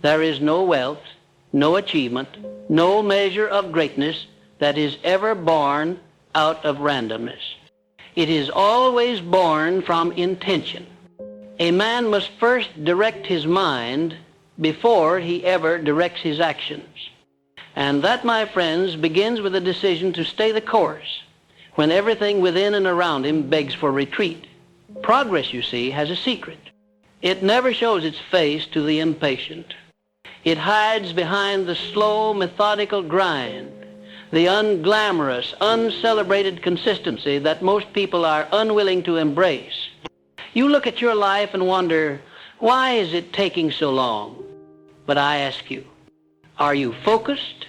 There is no wealth, no achievement, no measure of greatness that is ever born out of randomness. It is always born from intention. A man must first direct his mind before he ever directs his actions. And that, my friends, begins with a decision to stay the course when everything within and around him begs for retreat. Progress, you see, has a secret. It never shows its face to the impatient. It hides behind the slow, methodical grind, the unglamorous, uncelebrated consistency that most people are unwilling to embrace. You look at your life and wonder, why is it taking so long? But I ask you, are you focused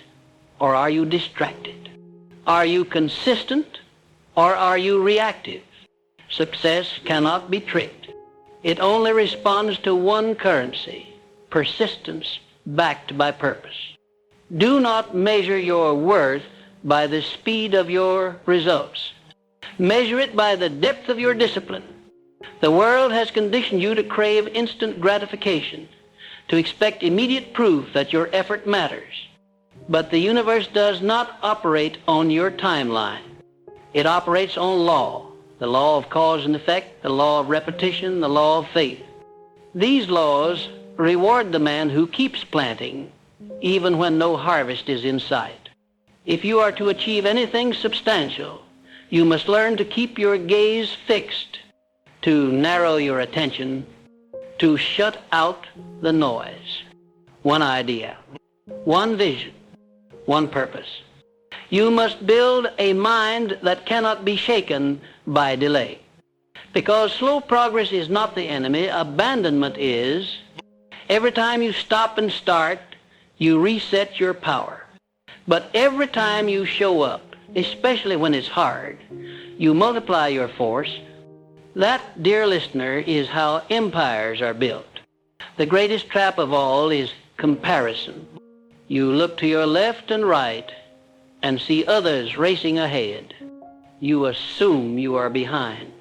or are you distracted? Are you consistent or are you reactive? Success cannot be tricked. It only responds to one currency, persistence backed by purpose. Do not measure your worth by the speed of your results. Measure it by the depth of your discipline. The world has conditioned you to crave instant gratification, to expect immediate proof that your effort matters. But the universe does not operate on your timeline. It operates on law, the law of cause and effect, the law of repetition, the law of faith. These laws reward the man who keeps planting, even when no harvest is in sight. If you are to achieve anything substantial, you must learn to keep your gaze fixed, to narrow your attention, to shut out the noise. One idea, one vision, one purpose. You must build a mind that cannot be shaken by delay. Because slow progress is not the enemy, abandonment is. Every time you stop and start, you reset your power. But every time you show up, especially when it's hard, you multiply your force. That, dear listener, is how empires are built. The greatest trap of all is comparison. You look to your left and right and see others racing ahead. You assume you are behind.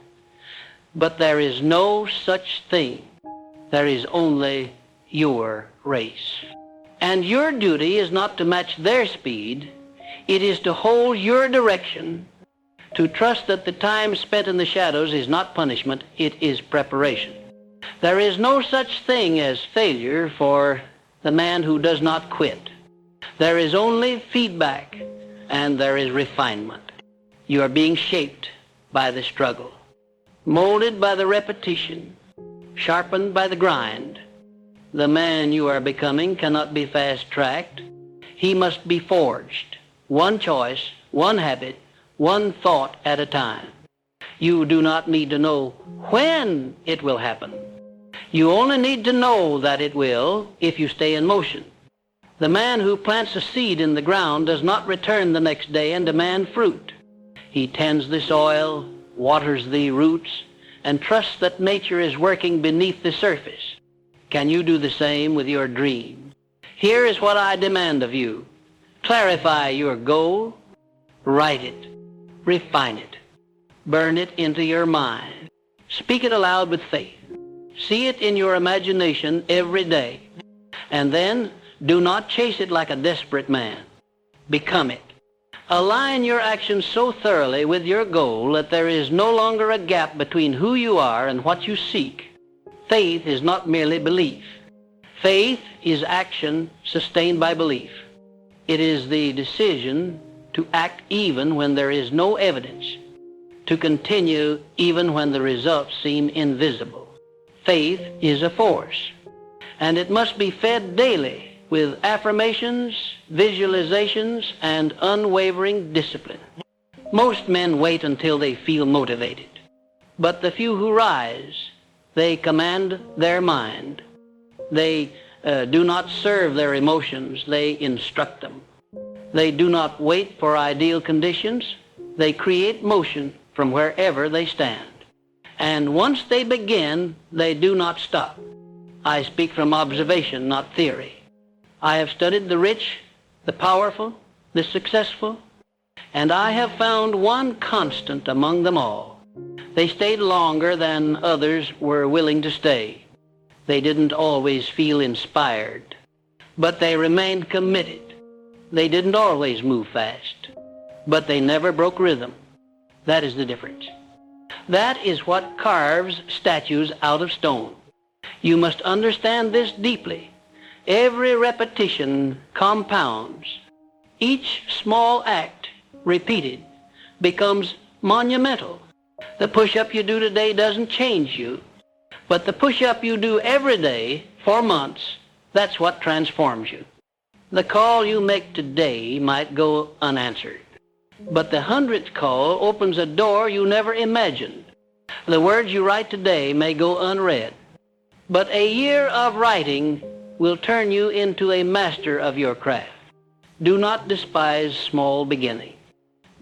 But there is no such thing. There is only your race. And your duty is not to match their speed. It is to hold your direction, to trust that the time spent in the shadows is not punishment, it is preparation. There is no such thing as failure for the man who does not quit. There is only feedback, and there is refinement. You are being shaped by the struggle, molded by the repetition, sharpened by the grind. The man you are becoming cannot be fast-tracked. He must be forged, one choice, one habit, one thought at a time. You do not need to know when it will happen. You only need to know that it will if you stay in motion. The man who plants a seed in the ground does not return the next day and demand fruit. He tends the soil, waters the roots, and trusts that nature is working beneath the surface. Can you do the same with your dream? Here is what I demand of you. Clarify your goal, write it, refine it, burn it into your mind. Speak it aloud with faith. See it in your imagination every day. And then do not chase it like a desperate man. Become it. Align your actions so thoroughly with your goal that there is no longer a gap between who you are and what you seek. Faith is not merely belief. Faith is action sustained by belief. It is the decision to act even when there is no evidence, to continue even when the results seem invisible. Faith is a force, and it must be fed daily with affirmations, visualizations, and unwavering discipline. Most men wait until they feel motivated, but the few who rise, they command their mind. They do not serve their emotions, they instruct them. They do not wait for ideal conditions, they create motion from wherever they stand. And once they begin, they do not stop. I speak from observation, not theory. I have studied the rich, the powerful, the successful, and I have found one constant among them all. They stayed longer than others were willing to stay. They didn't always feel inspired. but they remained committed. They didn't always move fast, but they never broke rhythm. That is the difference. That is what carves statues out of stone. You must understand this deeply. Every repetition compounds. Each small act repeated becomes monumental. The push-up you do today doesn't change you, but the push-up you do every day for months, that's what transforms you. The call you make today might go unanswered, but the 100th call opens a door you never imagined. The words you write today may go unread, but a year of writing will turn you into a master of your craft. Do not despise small beginning.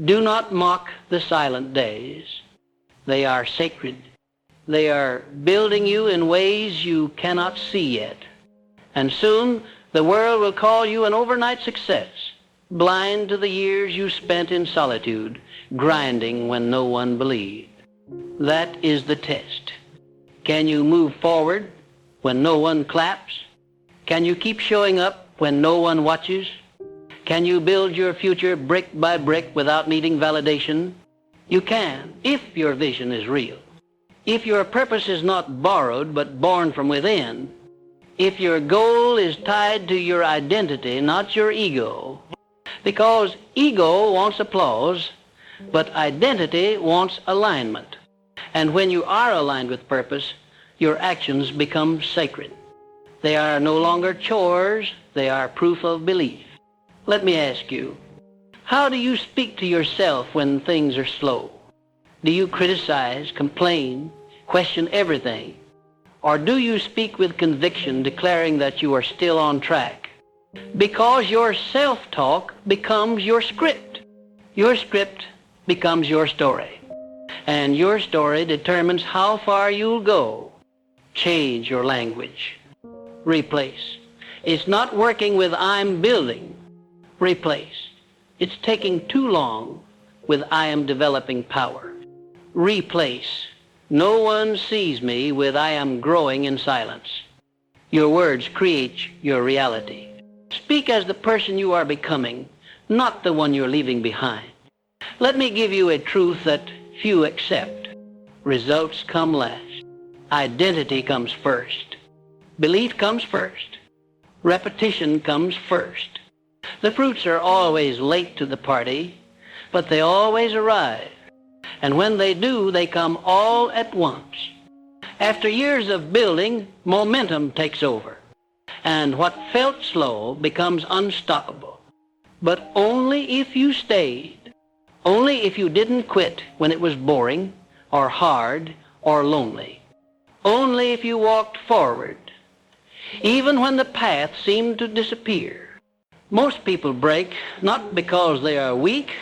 Do not mock the silent days. They are sacred. They are building you in ways you cannot see yet. And soon the world will call you an overnight success, blind to the years you spent in solitude, grinding when no one believed. That is the test. Can you move forward when no one claps? Can you keep showing up when no one watches? Can you build your future brick by brick without needing validation? You can, if your vision is real. If your purpose is not borrowed but born from within. If your goal is tied to your identity, not your ego. Because ego wants applause, but identity wants alignment. And when you are aligned with purpose, your actions become sacred. They are no longer chores, they are proof of belief. Let me ask you, how do you speak to yourself when things are slow? Do you criticize, complain, question everything? Or do you speak with conviction, declaring that you are still on track? Because your self-talk becomes your script. Your script becomes your story. And your story determines how far you'll go. Change your language. Replace. It's not working with I'm building. Replace. It's taking too long with I am developing power. Replace. No one sees me with I am growing in silence. Your words create your reality. Speak as the person you are becoming, not the one you're leaving behind. Let me give you a truth that few accept. Results come last. Identity comes first. Belief comes first. Repetition comes first. The fruits are always late to the party, but they always arrive. And when they do, they come all at once. After years of building, momentum takes over. And what felt slow becomes unstoppable. But only if you stayed. Only if you didn't quit when it was boring, or hard, or lonely. Only if you walked forward, even when the path seemed to disappear. Most people break not because they are weak,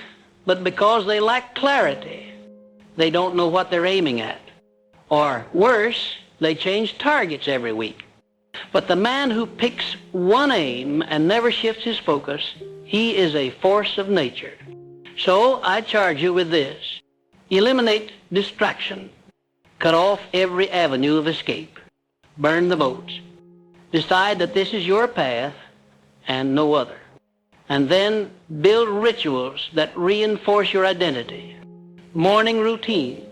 but because they lack clarity. They don't know what they're aiming at. Or worse, they change targets every week. But the man who picks one aim and never shifts his focus, he is a force of nature. So I charge you with this. Eliminate distraction. Cut off every avenue of escape. Burn the boats. Decide that this is your path and no other. And then build rituals that reinforce your identity. Morning routine,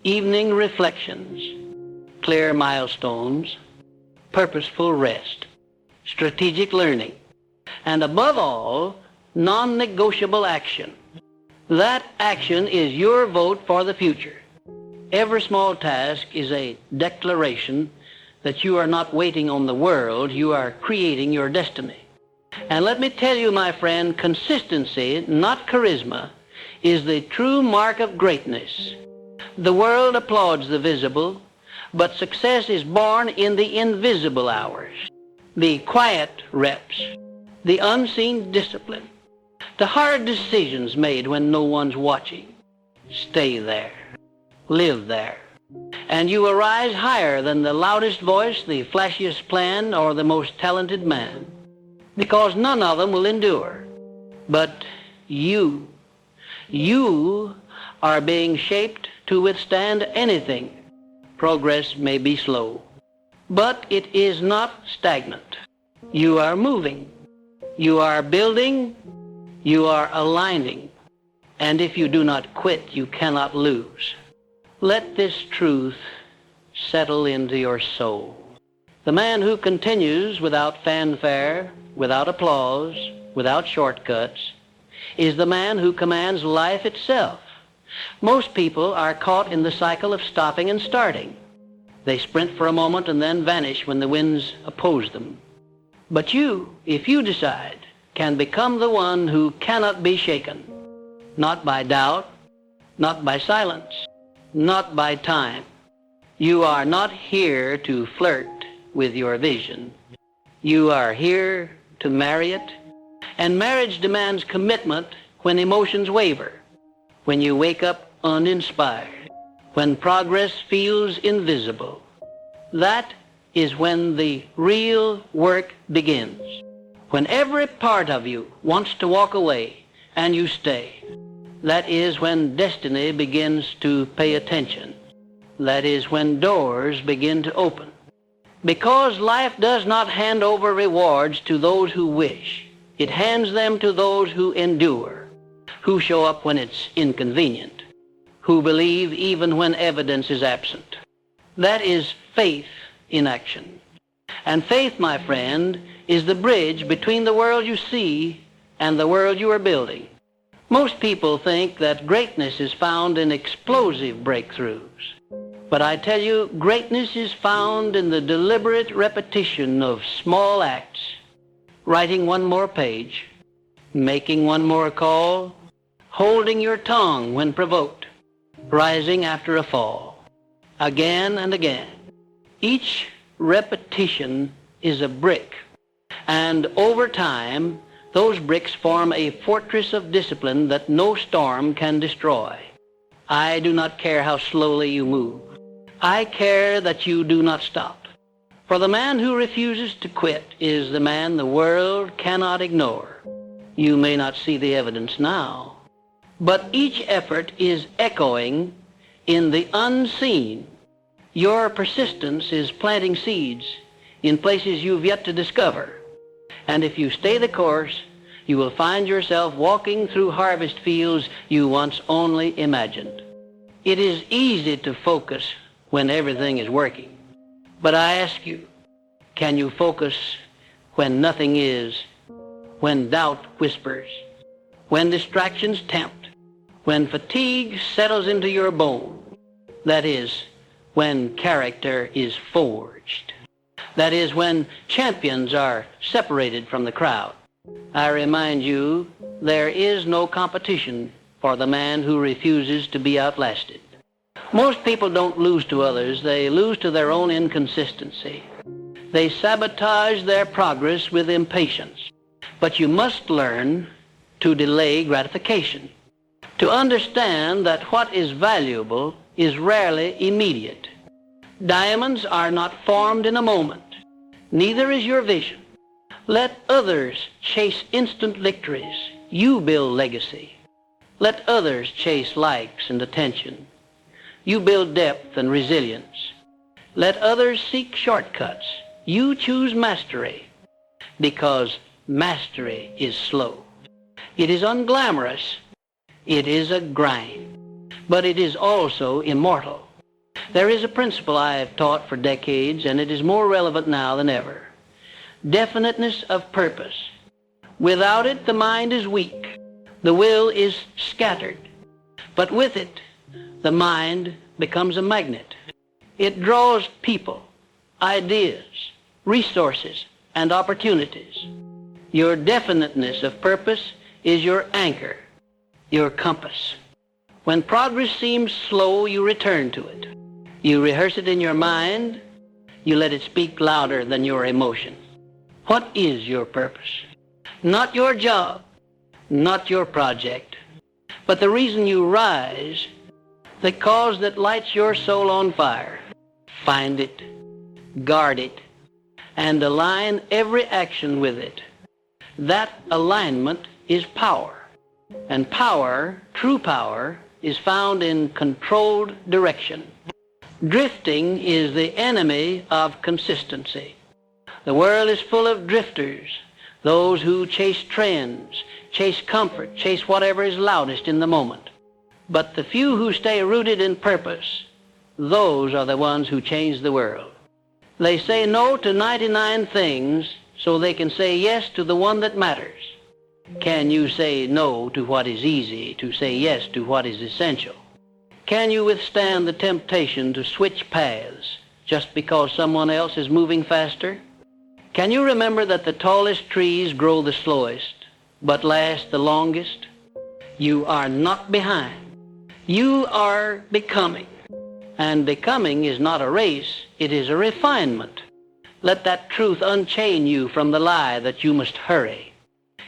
evening reflections, clear milestones, purposeful rest, strategic learning, and above all, non-negotiable action. That action is your vote for the future. Every small task is a declaration that you are not waiting on the world, you are creating your destiny. And let me tell you, my friend, consistency, not charisma, is the true mark of greatness. The world applauds the visible, but success is born in the invisible hours, the quiet reps, the unseen discipline, the hard decisions made when no one's watching. Stay there. Live there. And you will rise higher than the loudest voice, the flashiest plan, or the most talented man, because none of them will endure. But you are being shaped to withstand anything. Progress may be slow, but it is not stagnant. You are moving. You are building. You are aligning. And if you do not quit, you cannot lose. Let this truth settle into your soul. The man who continues without fanfare, without applause, without shortcuts, is the man who commands life itself. Most people are caught in the cycle of stopping and starting. They sprint for a moment and then vanish when the winds oppose them. But you, if you decide, can become the one who cannot be shaken. Not by doubt, not by silence, not by time. You are not here to flirt with your vision. You are here to marry it. And marriage demands commitment when emotions waver, when you wake up uninspired, when progress feels invisible. That is when the real work begins. When every part of you wants to walk away and you stay. That is when destiny begins to pay attention. That is when doors begin to open. Because life does not hand over rewards to those who wish. It hands them to those who endure, who show up when it's inconvenient, who believe even when evidence is absent. That is faith in action. And faith, my friend, is the bridge between the world you see and the world you are building. Most people think that greatness is found in explosive breakthroughs. But I tell you, greatness is found in the deliberate repetition of small acts, writing one more page, making one more call, holding your tongue when provoked, rising after a fall, again and again. Each repetition is a brick, and over time, those bricks form a fortress of discipline that no storm can destroy. I do not care how slowly you move. I care that you do not stop. For the man who refuses to quit is the man the world cannot ignore. You may not see the evidence now, but each effort is echoing in the unseen. Your persistence is planting seeds in places you've yet to discover. And if you stay the course, you will find yourself walking through harvest fields you once only imagined. It is easy to focus when everything is working. But I ask you, can you focus when nothing is, when doubt whispers, when distractions tempt, when fatigue settles into your bone? That is, when character is forged. That is, when champions are separated from the crowd. I remind you, there is no competition for the man who refuses to be outlasted. Most people don't lose to others, they lose to their own inconsistency. They sabotage their progress with impatience. But you must learn to delay gratification, to understand that what is valuable is rarely immediate. Diamonds are not formed in a moment. Neither is your vision. Let others chase instant victories. You build legacy. Let others chase likes and attention. You build depth and resilience. Let others seek shortcuts. You choose mastery, because mastery is slow. It is unglamorous. It is a grind. But it is also immortal. There is a principle I have taught for decades, and it is more relevant now than ever. Definiteness of purpose. Without it, the mind is weak. The will is scattered. But with it, the mind becomes a magnet. It draws people, ideas, resources, and opportunities. Your definiteness of purpose is your anchor, your compass. When progress seems slow, you return to it. You rehearse it in your mind. You let it speak louder than your emotion. What is your purpose? Not your job, not your project, but the reason you rise, the cause that lights your soul on fire. Find it, guard it, and align every action with it. That alignment is power. And power, true power, is found in controlled direction. Drifting is the enemy of consistency. The world is full of drifters, those who chase trends, chase comfort, chase whatever is loudest in the moment. But the few who stay rooted in purpose, those are the ones who change the world. They say no to 99 things so they can say yes to the one that matters. Can you say no to what is easy, to say yes to what is essential? Can you withstand the temptation to switch paths just because someone else is moving faster? Can you remember that the tallest trees grow the slowest, but last the longest? You are not behind. You are becoming. And becoming is not a race, it is a refinement. Let that truth unchain you from the lie that you must hurry.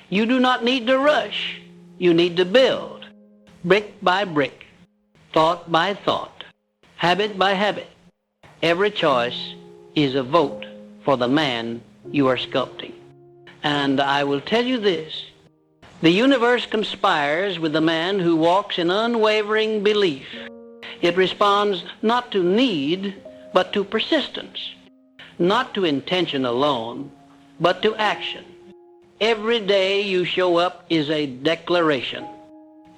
You do not need to rush. You need to build, brick by brick, thought by thought, habit by habit. Every choice is a vote for the man you are sculpting. And I will tell you this, the universe conspires with the man who walks in unwavering belief. It responds not to need, but to persistence, not to intention alone, but to action. Every day you show up is a declaration,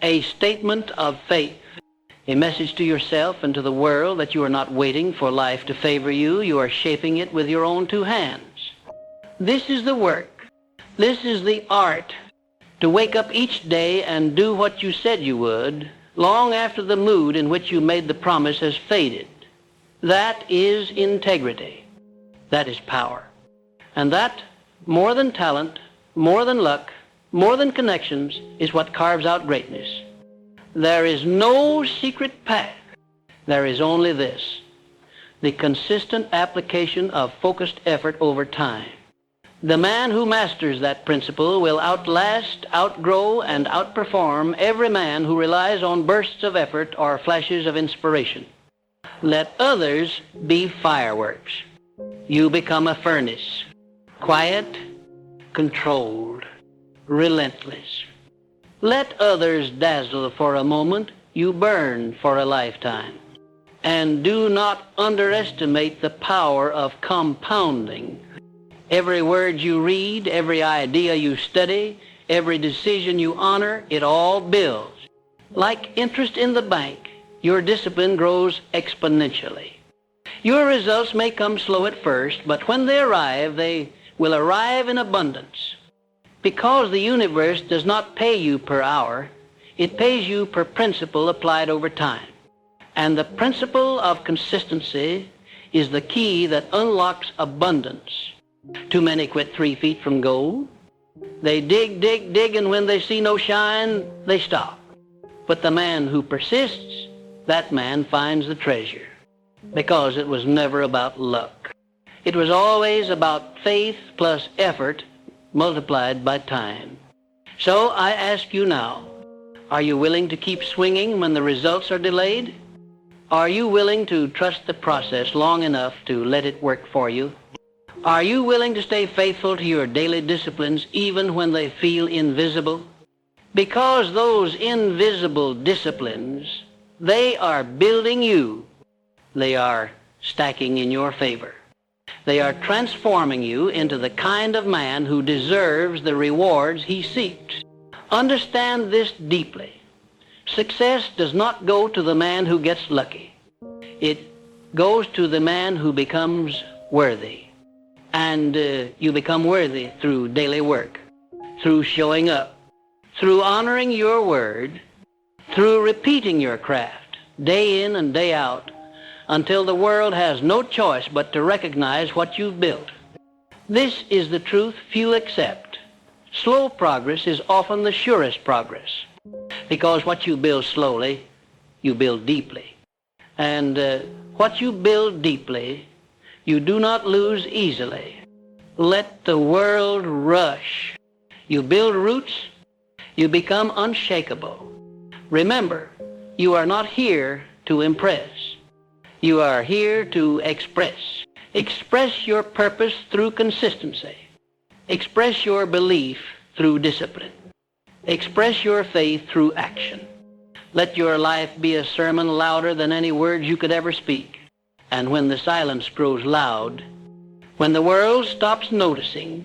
a statement of faith, a message to yourself and to the world that you are not waiting for life to favor you. You are shaping it with your own two hands. This is the work. This is the art, to wake up each day and do what you said you would, long after the mood in which you made the promise has faded. That is integrity. That is power. And that, more than talent, more than luck, more than connections, is what carves out greatness. There is no secret path. There is only this, the consistent application of focused effort over time. The man who masters that principle will outlast, outgrow, and outperform every man who relies on bursts of effort or flashes of inspiration. Let others be fireworks. You become a furnace, quiet, controlled, relentless. Let others dazzle for a moment, you burn for a lifetime. And do not underestimate the power of compounding. Every word you read, every idea you study, every decision you honor, it all builds. Like interest in the bank, your discipline grows exponentially. Your results may come slow at first, but when they will arrive in abundance. Because the universe does not pay you per hour, it pays you per principle applied over time. And the principle of consistency is the key that unlocks abundance. Too many quit 3 feet from gold. They dig, dig, dig, and when they see no shine, they stop. But the man who persists, that man finds the treasure. Because it was never about luck. It was always about faith plus effort multiplied by time. So I ask you now, are you willing to keep swinging when the results are delayed? Are you willing to trust the process long enough to let it work for you? Are you willing to stay faithful to your daily disciplines even when they feel invisible? Because those invisible disciplines, they are building you. They are stacking in your favor. They are transforming you into the kind of man who deserves the rewards he seeks. Understand this deeply. Success does not go to the man who gets lucky. It goes to the man who becomes worthy. And you become worthy through daily work, through showing up, through honoring your word, through repeating your craft day in and day out until the world has no choice but to recognize what you've built. This is the truth few accept. Slow progress is often the surest progress, because what you build slowly, you build deeply. And what you build deeply, you do not lose easily. Let the world rush. You build roots, you become unshakable. Remember, you are not here to impress. You are here to express. Express your purpose through consistency. Express your belief through discipline. Express your faith through action. Let your life be a sermon louder than any words you could ever speak. And when the silence grows loud, When the world stops noticing,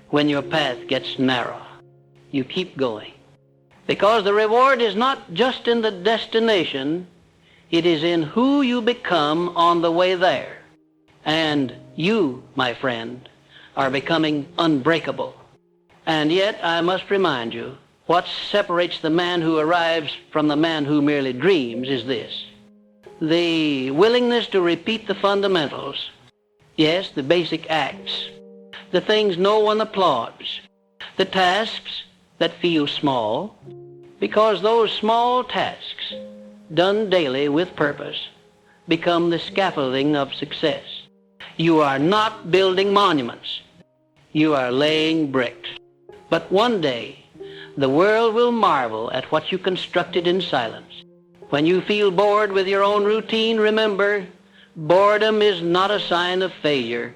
when your path gets narrow, you keep going. Because the reward is not just in the destination, it is in who you become on the way there. And you, my friend, are becoming unbreakable. And yet, I must remind you, what separates the man who arrives from the man who merely dreams is this: the willingness to repeat the fundamentals. Yes, the basic acts, the things no one applauds, the tasks that feel small, because those small tasks, done daily with purpose, become the scaffolding of success. You are not building monuments. You are laying bricks. But one day, the world will marvel at what you constructed in silence. When you feel bored with your own routine, remember, boredom is not a sign of failure.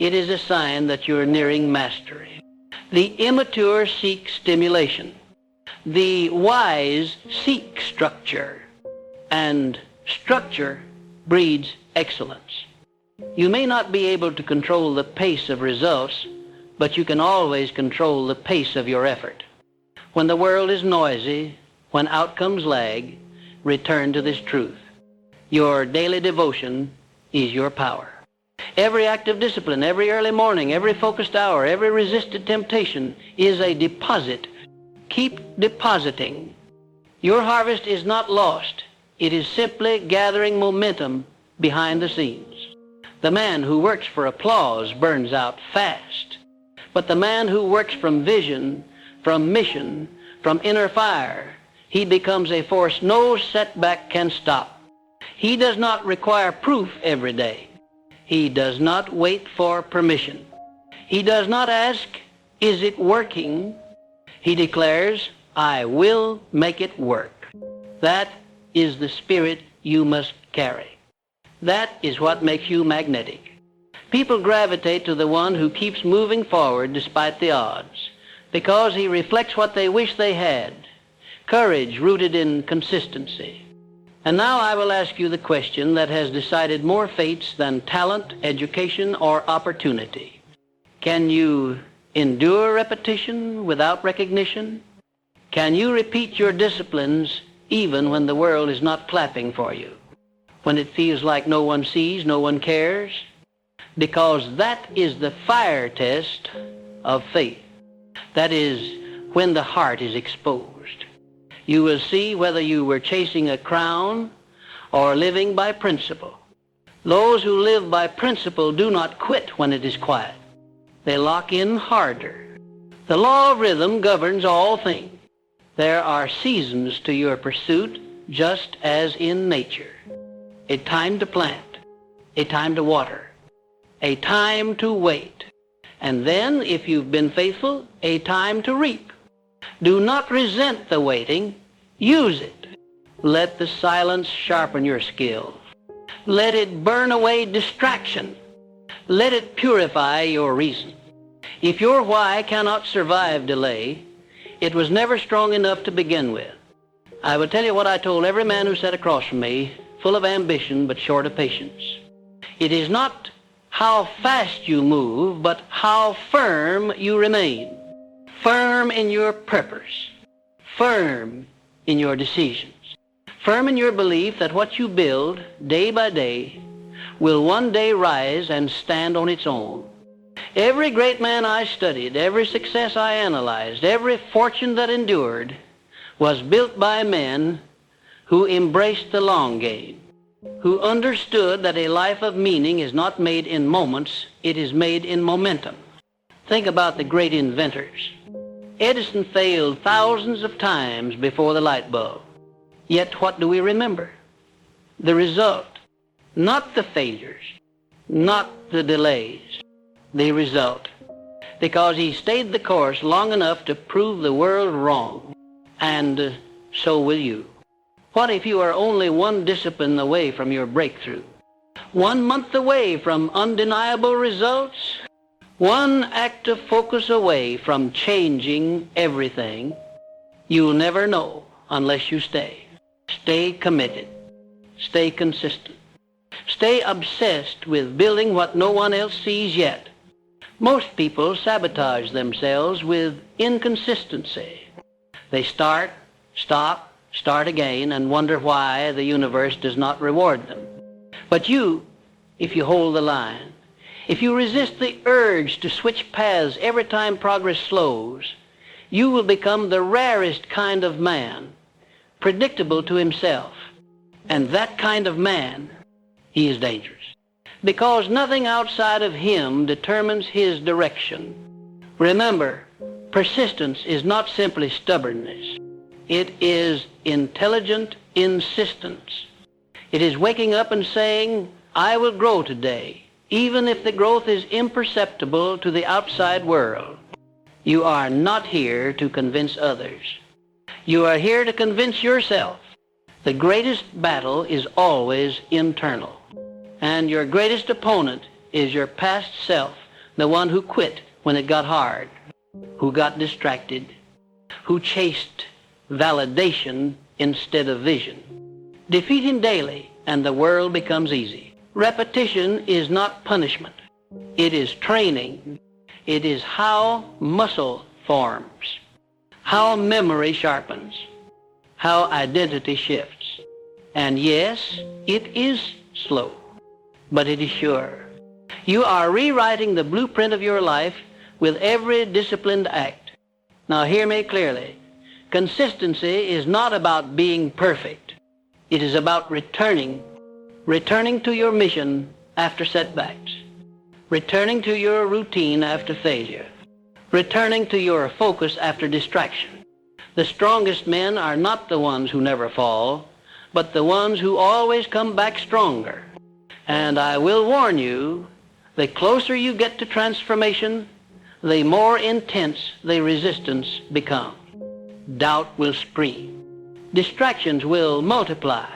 It is a sign that you're nearing mastery. The immature seek stimulation. The wise seek structure. And structure breeds excellence. You may not be able to control the pace of results, but you can always control the pace of your effort. When the world is noisy, when outcomes lag, return to this truth. Your daily devotion is your power. Every act of discipline, every early morning, every focused hour, every resisted temptation is a deposit. Keep depositing. Your harvest is not lost. It is simply gathering momentum behind the scenes. The man who works for applause burns out fast. But the man who works from vision, from mission, from inner fire, he becomes a force no setback can stop. He does not require proof every day. He does not wait for permission. He does not ask, is it working? He declares, I will make it work. That is the spirit you must carry. That is what makes you magnetic. People gravitate to the one who keeps moving forward despite the odds, because he reflects what they wish they had, courage rooted in consistency. And now I will ask you the question that has decided more fates than talent, education, or opportunity. Can you endure repetition without recognition? Can you repeat your disciplines even when the world is not clapping for you? When it feels like no one sees, no one cares? Because that is the fire test of faith. That is when the heart is exposed. You will see whether you were chasing a crown or living by principle. Those who live by principle do not quit when it is quiet. They lock in harder. The law of rhythm governs all things. There are seasons to your pursuit, just as in nature. A time to plant, a time to water, a time to wait, and then, if you've been faithful, a time to reap. Do not resent the waiting. Use it. Let the silence sharpen your skills. Let it burn away distraction. Let it purify your reason. If your why cannot survive delay, it was never strong enough to begin with. I will tell you what I told every man who sat across from me, full of ambition but short of patience. It is not how fast you move, but how firm you remain. Firm in your purpose. Firm in your decisions. Firm in your belief that what you build day by day will one day rise and stand on its own. Every great man I studied, every success I analyzed, every fortune that endured was built by men who embraced the long game, who understood that a life of meaning is not made in moments, it is made in momentum. Think about the great inventors. Edison failed thousands of times before the light bulb. Yet what do we remember? The result. Not the failures, not the delays, the result. Because he stayed the course long enough to prove the world wrong. And so will you. What if you are only one discipline away from your breakthrough? 1 month away from undeniable results? One act of focus away from changing everything? You'll never know unless you stay. Stay committed. Stay consistent. Stay Stay obsessed with building what no one else sees yet. Most people sabotage themselves with inconsistency. They start, stop, start again, and wonder why the universe does not reward them. But you, if you hold the line, if you resist the urge to switch paths every time progress slows, you will become the rarest kind of man, predictable to himself. And that kind of man, he is dangerous, because nothing outside of him determines his direction. Remember, persistence is not simply stubbornness. It is intelligent insistence. It is waking up and saying, I will grow today, even if the growth is imperceptible to the outside world. You are not here to convince others. You are here to convince yourself. The greatest battle is always internal. And your greatest opponent is your past self, the one who quit when it got hard, who got distracted, who chased validation instead of vision. Defeat him daily, and the world becomes easy. Repetition is not punishment. It is training. It is how muscle forms, how memory sharpens, how identity shifts. And yes, it is slow, but it is sure. You are rewriting the blueprint of your life with every disciplined act. Now hear me clearly. Consistency is not about being perfect. It is about returning to your mission after setbacks, returning to your routine after failure, returning to your focus after distraction. The strongest men are not the ones who never fall, but the ones who always come back stronger. And I will warn you, the closer you get to transformation, the more intense the resistance becomes. Doubt will spring. Distractions will multiply.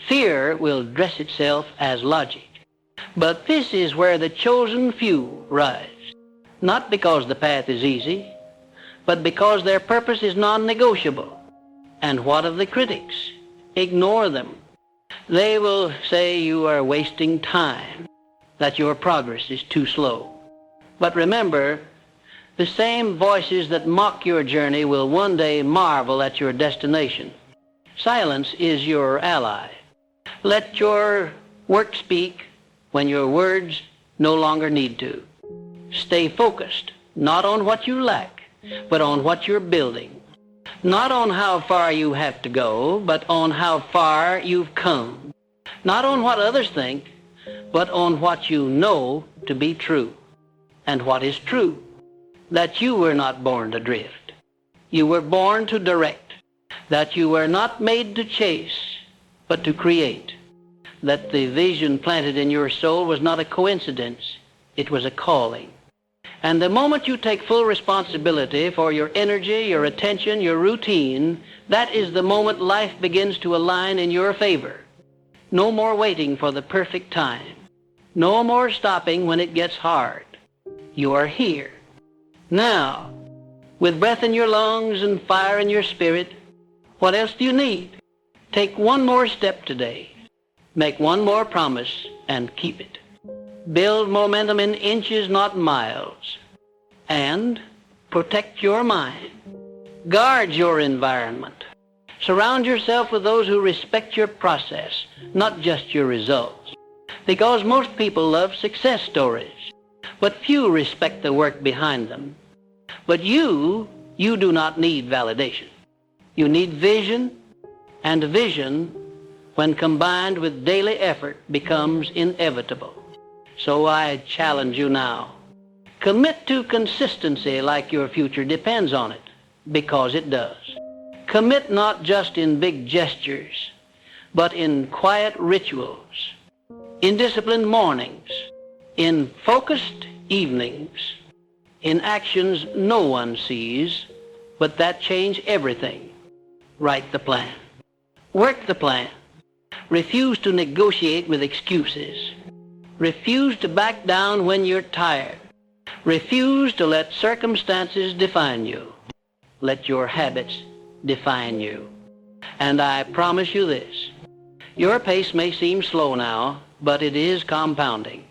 Fear will dress itself as logic. But this is where the chosen few rise, not because the path is easy, but because their purpose is non-negotiable. And what of the critics? Ignore them. They will say you are wasting time, that your progress is too slow. But remember, the same voices that mock your journey will one day marvel at your destination. Silence is your ally. Let your work speak when your words no longer need to. Stay focused, not on what you lack, but on what you're building. Not on how far you have to go, but on how far you've come. Not on what others think, but on what you know to be true. And what is true? That you were not born to drift. You were born to direct. That you were not made to chase, but to create. That the vision planted in your soul was not a coincidence. It was a calling. And the moment you take full responsibility for your energy, your attention, your routine, that is the moment life begins to align in your favor. No more waiting for the perfect time. No more stopping when it gets hard. You are here. Now, with breath in your lungs and fire in your spirit, what else do you need? Take one more step today. Make one more promise and keep it. Build momentum in inches, not miles. And protect your mind. Guard your environment. Surround yourself with those who respect your process, not just your results. Because most people love success stories, but few respect the work behind them. But you do not need validation. You need vision, and vision, when combined with daily effort, becomes inevitable. So I challenge you now. Commit to consistency like your future depends on it, because it does. Commit not just in big gestures, but in quiet rituals, in disciplined mornings, in focused evenings, in actions no one sees, but that change everything. Write the plan. Work the plan. Refuse to negotiate with excuses. Refuse to back down when you're tired. Refuse to let circumstances define you. Let your habits define you. And I promise you this, Your pace may seem slow now, but it is compounding.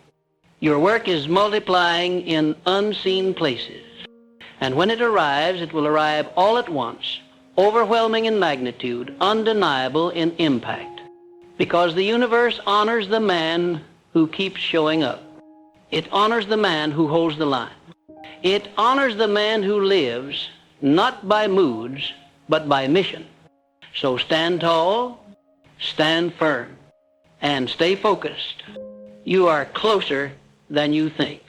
Your work is multiplying in unseen places. And when it arrives, it will arrive all at once, overwhelming in magnitude, undeniable in impact. Because the universe honors the man who keeps showing up. It honors the man who holds the line. It honors the man who lives, not by moods, but by mission. So stand tall, stand firm, and stay focused. You are closer than you think.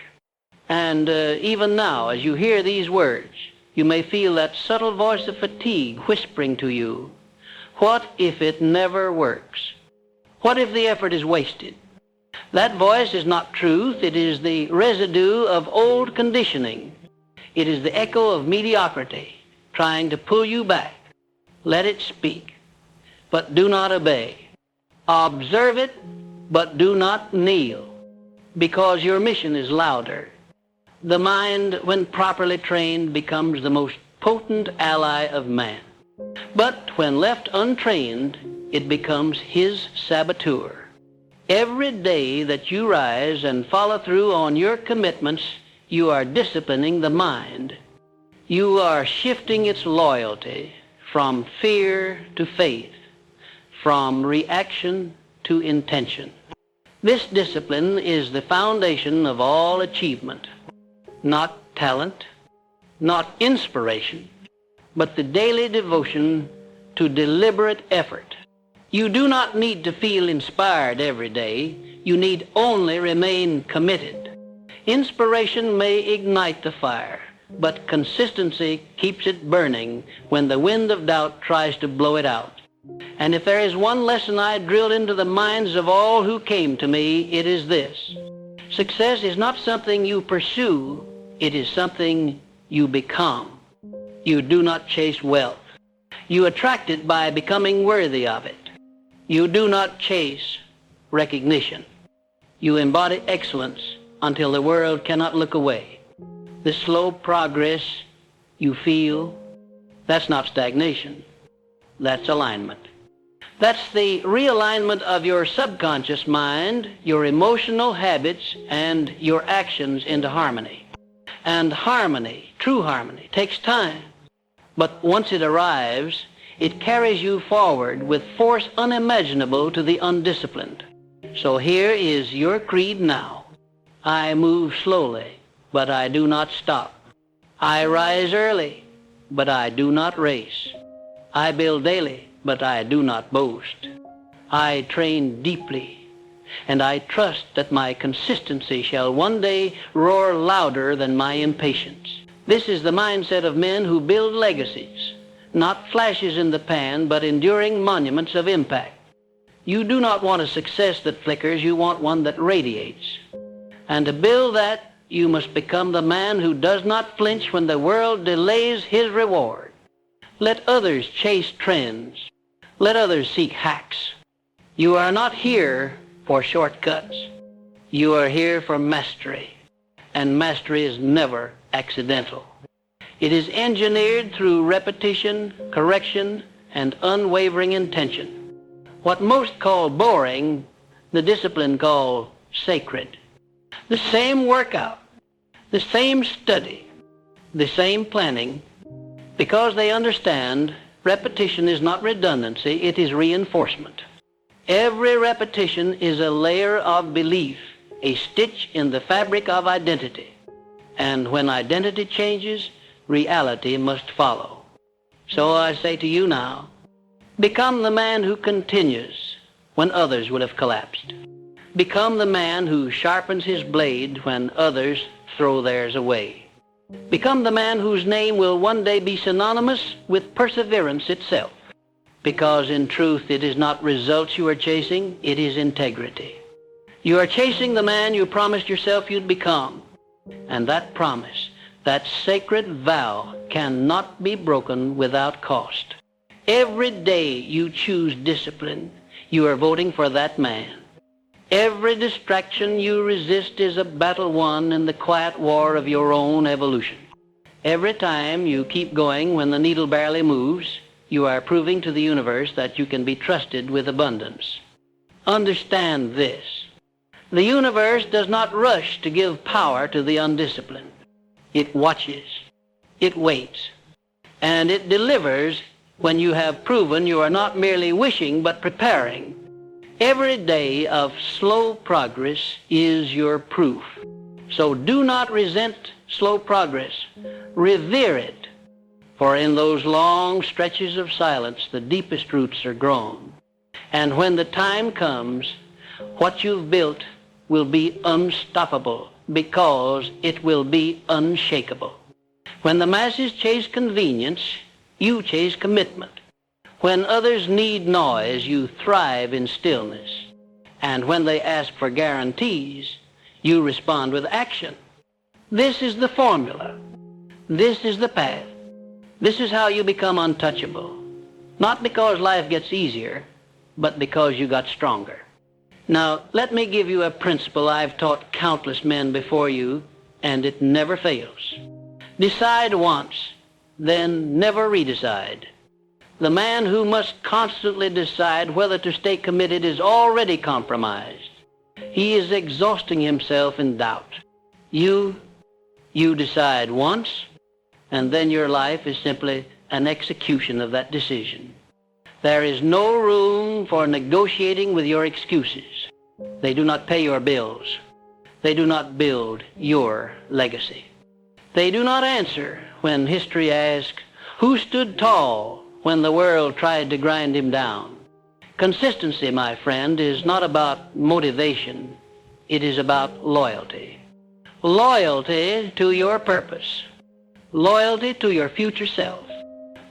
And even now, as you hear these words, you may feel that subtle voice of fatigue whispering to you, what if it never works? What if the effort is wasted? That voice is not truth. It is the residue of old conditioning. It is the echo of mediocrity trying to pull you back. Let it speak, but do not obey. Observe it, but do not kneel, because your mission is louder. The mind, when properly trained, becomes the most potent ally of man. But when left untrained, it becomes his saboteur. Every day that you rise and follow through on your commitments, you are disciplining the mind. You are shifting its loyalty from fear to faith, from reaction to intention. This discipline is the foundation of all achievement. Not talent, not inspiration, but the daily devotion to deliberate effort. You do not need to feel inspired every day. You need only remain committed. Inspiration may ignite the fire, but consistency keeps it burning when the wind of doubt tries to blow it out. And if there is one lesson I drilled into the minds of all who came to me, it is this. Success is not something you pursue. It is something you become. You do not chase wealth. You attract it by becoming worthy of it. You do not chase recognition. You embody excellence until the world cannot look away. The slow progress you feel, that's not stagnation. That's alignment. That's the realignment of your subconscious mind, your emotional habits, and your actions into harmony. And harmony, true harmony, takes time. But once it arrives, it carries you forward with force unimaginable to the undisciplined. So here is your creed now. I move slowly, but I do not stop. I rise early, but I do not race. I build daily, but I do not boast. I train deeply, and I trust that my consistency shall one day roar louder than my impatience. This is the mindset of men who build legacies, not flashes in the pan, but enduring monuments of impact. You do not want a success that flickers, you want one that radiates. And to build that, you must become the man who does not flinch when the world delays his reward. Let others chase trends. Let others seek hacks. You are not here for shortcuts. You are here for mastery. And mastery is never accidental. It is engineered through repetition, correction, and unwavering intention. What most call boring, the discipline call sacred. The same workout, the same study, the same planning, because they understand repetition is not redundancy, it is reinforcement. Every repetition is a layer of belief, a stitch in the fabric of identity. And when identity changes, reality must follow. So I say to you now, become the man who continues when others would have collapsed. Become the man who sharpens his blade when others throw theirs away. Become the man whose name will one day be synonymous with perseverance itself. Because in truth, it is not results you are chasing, it is integrity. You are chasing the man you promised yourself you'd become. And that promise, that sacred vow, cannot be broken without cost. Every day you choose discipline, you are voting for that man. Every distraction you resist is a battle won in the quiet war of your own evolution. Every time you keep going when the needle barely moves, you are proving to the universe that you can be trusted with abundance. Understand this. The universe does not rush to give power to the undisciplined. It watches, it waits, and it delivers when you have proven you are not merely wishing but preparing. Every day of slow progress is your proof. So do not resent slow progress. Revere it, for in those long stretches of silence the deepest roots are grown. And when the time comes, what you've built will be unstoppable because it will be unshakable. When the masses chase convenience, you chase commitment. When others need noise, you thrive in stillness. And when they ask for guarantees, you respond with action. This is the formula. This is the path. This is how you become untouchable. Not because life gets easier, but because you got stronger. Now, let me give you a principle I've taught countless men before you, and it never fails. Decide once, then never redecide. The man who must constantly decide whether to stay committed is already compromised. He is exhausting himself in doubt. You decide once, and then your life is simply an execution of that decision. There is no room for negotiating with your excuses. They do not pay your bills. They do not build your legacy. They do not answer when history asks, who stood tall when the world tried to grind him down? Consistency, my friend, is not about motivation. It is about loyalty. Loyalty to your purpose. Loyalty to your future self.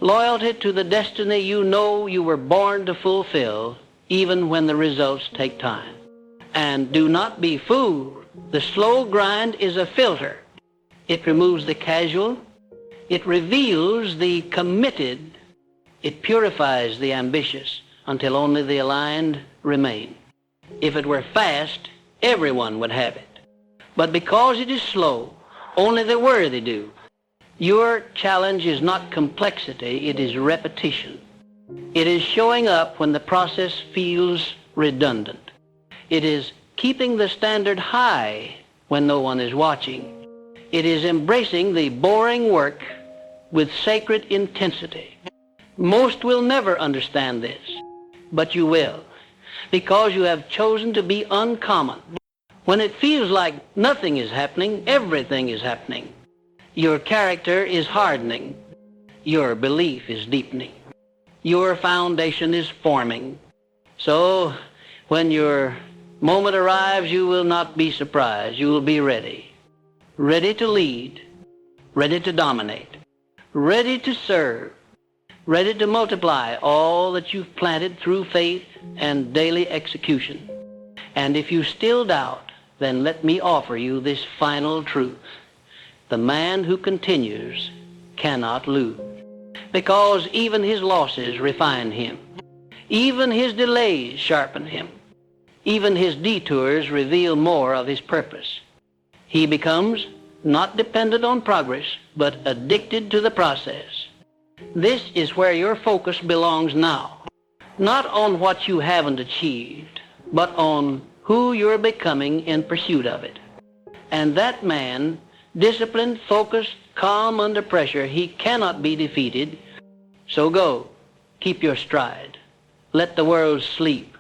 Loyalty to the destiny you know you were born to fulfill, even when the results take time. And do not be fooled. The slow grind is a filter. It removes the casual. It reveals the committed. It purifies the ambitious until only the aligned remain. If it were fast, everyone would have it. But because it is slow, only the worthy do. Your challenge is not complexity, it is repetition. It is showing up when the process feels redundant. It is keeping the standard high when no one is watching. It is embracing the boring work with sacred intensity. Most will never understand this, but you will, because you have chosen to be uncommon. When it feels like nothing is happening, everything is happening. Your character is hardening. Your belief is deepening. Your foundation is forming. So when your moment arrives, you will not be surprised. You will be ready. Ready to lead. Ready to dominate. Ready to serve. Ready to multiply all that you've planted through faith and daily execution. And if you still doubt, then let me offer you this final truth. The man who continues cannot lose, because even his losses refine him. Even his delays sharpen him. Even his detours reveal more of his purpose. He becomes not dependent on progress, but addicted to the process. This is where your focus belongs now, not on what you haven't achieved, but on who you're becoming in pursuit of it. And that man, disciplined, focused, calm under pressure, he cannot be defeated. So go, keep your stride. Let the world sleep.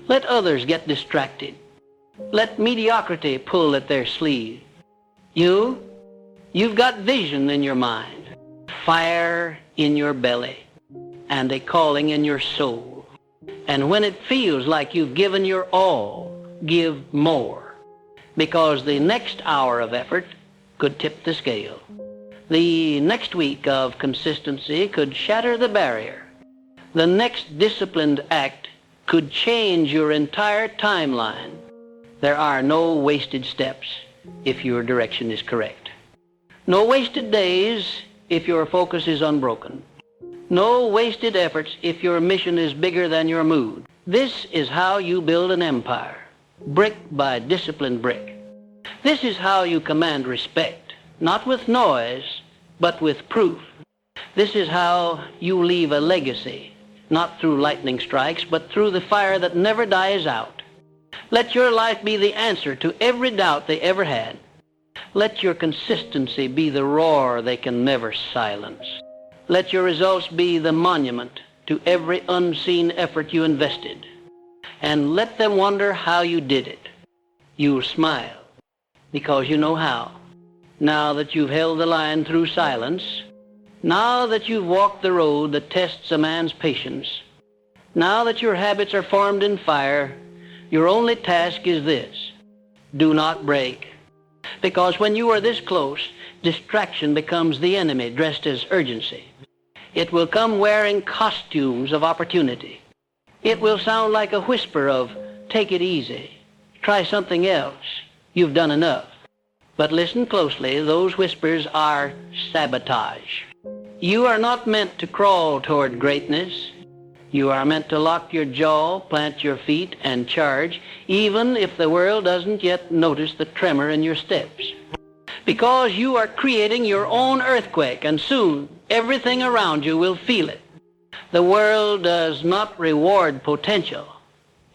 Let others get distracted. Let mediocrity pull at their sleeve. You've got vision in your mind, fire in your belly, and a calling in your soul. And when it feels like you've given your all, give more, because the next hour of effort could tip the scale. The next week of consistency could shatter the barrier. The next disciplined act could change your entire timeline. There are no wasted steps if your direction is correct. No wasted days if your focus is unbroken. No wasted efforts if your mission is bigger than your mood. This is how you build an empire, brick by disciplined brick. This is how you command respect, not with noise, but with proof. This is how you leave a legacy, not through lightning strikes, but through the fire that never dies out. Let your life be the answer to every doubt they ever had. Let your consistency be the roar they can never silence. Let your results be the monument to every unseen effort you invested. And let them wonder how you did it. You'll smile because you know how. Now that you've held the line through silence, now that you've walked the road that tests a man's patience, now that your habits are formed in fire, your only task is this: do not break. Because when you are this close, distraction becomes the enemy dressed as urgency. It will come wearing costumes of opportunity. It will sound like a whisper of, take it easy, try something else, you've done enough. But listen closely, those whispers are sabotage. You are not meant to crawl toward greatness. You are meant to lock your jaw, plant your feet, and charge, even if the world doesn't yet notice the tremor in your steps. Because you are creating your own earthquake, and soon everything around you will feel it. The world does not reward potential.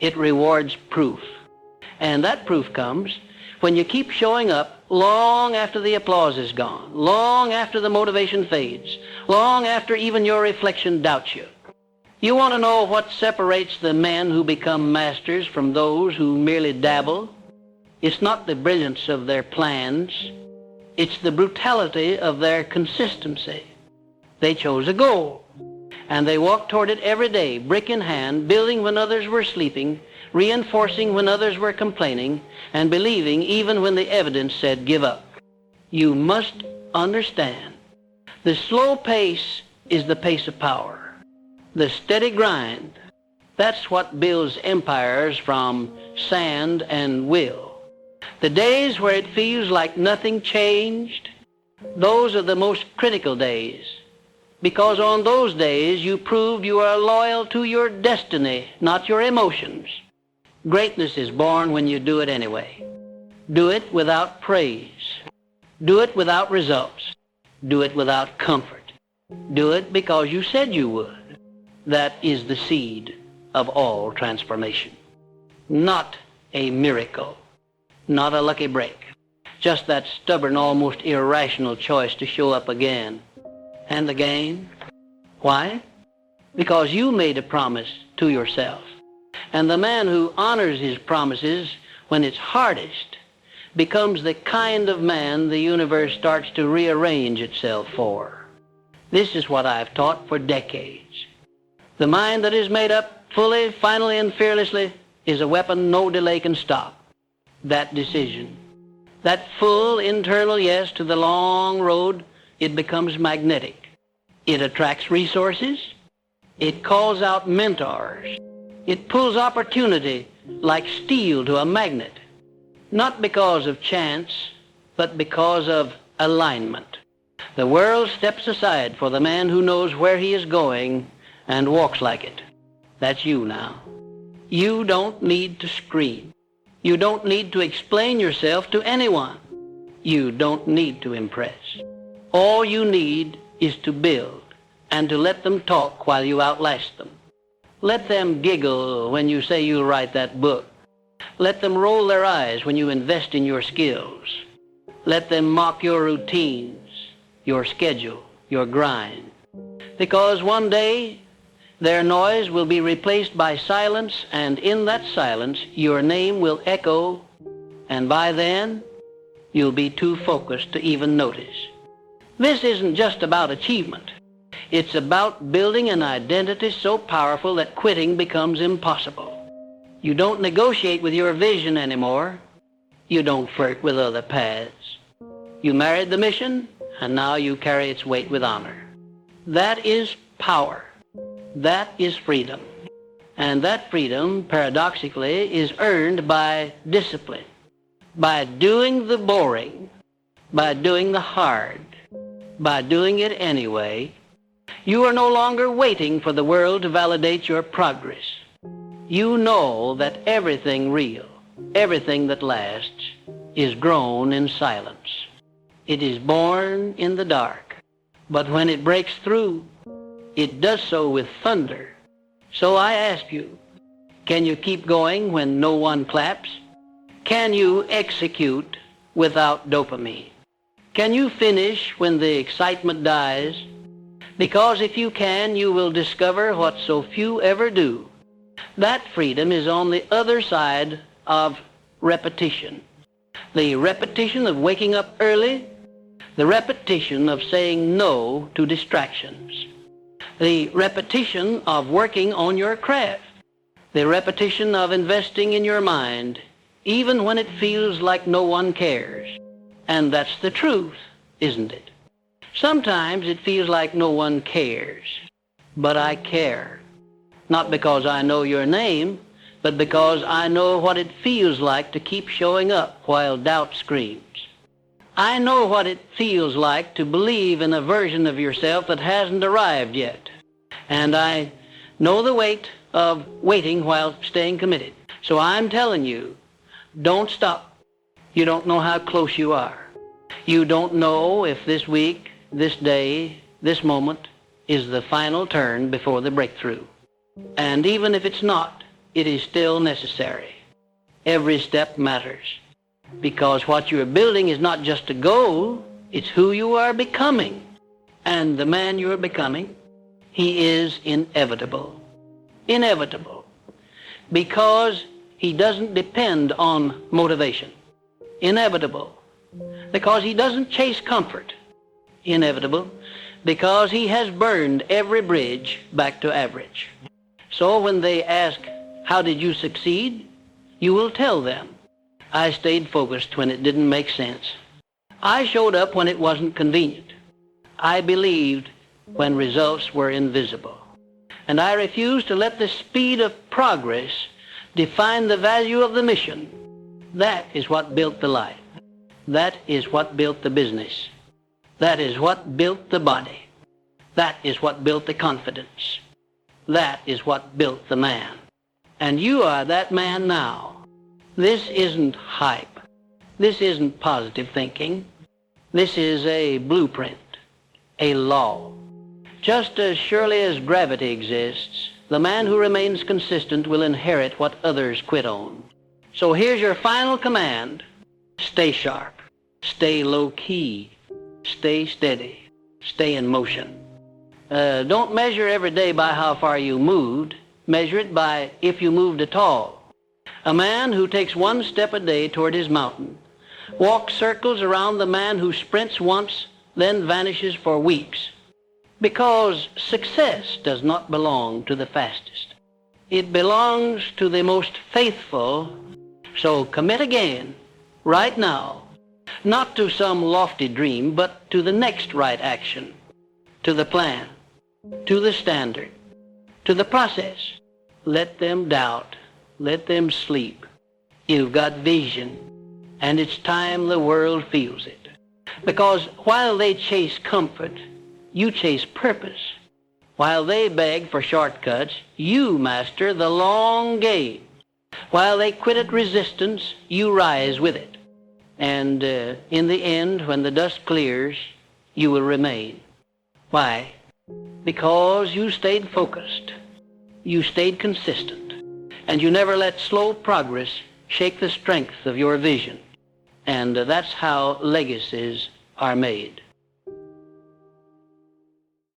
It rewards proof. And that proof comes when you keep showing up long after the applause is gone, long after the motivation fades, long after even your reflection doubts you. You want to know what separates the men who become masters from those who merely dabble? It's not the brilliance of their plans. It's the brutality of their consistency. They chose a goal, and they walked toward it every day, brick in hand, building when others were sleeping, reinforcing when others were complaining, and believing even when the evidence said give up. You must understand, the slow pace is the pace of power. The steady grind, that's what builds empires from sand and will. The days where it feels like nothing changed, those are the most critical days. Because on those days you prove you are loyal to your destiny, not your emotions. Greatness is born when you do it anyway. Do it without praise. Do it without results. Do it without comfort. Do it because you said you would. That is the seed of all transformation. Not a miracle, not a lucky break, just that stubborn, almost irrational choice to show up again and again. Why? Because you made a promise to yourself. And the man who honors his promises when it's hardest becomes the kind of man the universe starts to rearrange itself for. This is what I've taught for decades. The mind that is made up fully, finally, and fearlessly is a weapon no delay can stop. That decision, that full internal yes to the long road, it becomes magnetic. It attracts resources. It calls out mentors. It pulls opportunity like steel to a magnet. Not because of chance, but because of alignment. The world steps aside for the man who knows where he is going and walks like it. That's you now. You don't need to scream. You don't need to explain yourself to anyone. You don't need to impress. All you need is to build and to let them talk while you outlast them. Let them giggle when you say you'll write that book. Let them roll their eyes when you invest in your skills. Let them mock your routines, your schedule, your grind. Because one day, their noise will be replaced by silence, and in that silence, your name will echo, and by then, you'll be too focused to even notice. This isn't just about achievement. It's about building an identity so powerful that quitting becomes impossible. You don't negotiate with your vision anymore. You don't flirt with other paths. You married the mission, and now you carry its weight with honor. That is power. That is freedom. And that freedom, paradoxically, is earned by discipline, by doing the boring, by doing the hard, by doing it anyway. You are no longer waiting for the world to validate your progress. You know that everything real, everything that lasts, is grown in silence. It is born in the dark, but when it breaks through, it does so with thunder. So I ask you, Can you keep going when no one claps? Can you execute without dopamine? Can you finish when the excitement dies? Because if you can, you will discover what so few ever do. That freedom is on the other side of repetition. The repetition of waking up early, the repetition of saying no to distractions, the repetition of working on your craft, the repetition of investing in your mind, even when it feels like no one cares. And that's the truth, isn't it? Sometimes it feels like no one cares, but I care. Not because I know your name, but because I know what it feels like to keep showing up while doubt screams. I know what it feels like to believe in a version of yourself that hasn't arrived yet. And I know the weight of waiting while staying committed. So I'm telling you, don't stop. You don't know how close you are. You don't know if this week, this day, this moment is the final turn before the breakthrough. And even if it's not, it is still necessary. Every step matters. Because what you're building is not just a goal, it's who you are becoming. And the man you're becoming, he is inevitable. Inevitable. Because he doesn't depend on motivation. Inevitable. Because he doesn't chase comfort. Inevitable. Because he has burned every bridge back to average. So when they ask, how did you succeed? You will tell them, I stayed focused when it didn't make sense. I showed up when it wasn't convenient. I believed when results were invisible. And I refused to let the speed of progress define the value of the mission. That is what built the life. That is what built the business. That is what built the body. That is what built the confidence. That is what built the man. And you are that man now. This isn't hype. This isn't positive thinking. This is a blueprint, a law. Just as surely as gravity exists, the man who remains consistent will inherit what others quit on. So here's your final command. Stay sharp. Stay low-key. Stay steady. Stay in motion. Don't measure every day by how far you moved. Measure it by if you moved at all. A man who takes one step a day toward his mountain walks circles around the man who sprints once, then vanishes for weeks. Because success does not belong to the fastest. It belongs to the most faithful. So commit again, right now, not to some lofty dream, but to the next right action, to the plan, to the standard, to the process. Let them doubt. Let them sleep. You've got vision, and it's time the world feels it. Because while they chase comfort, you chase purpose. While they beg for shortcuts, you master the long game. While they quit at resistance, you rise with it. And in the end, when the dust clears, you will remain. Why? Because you stayed focused. You stayed consistent. And you never let slow progress shake the strength of your vision. And that's how legacies are made.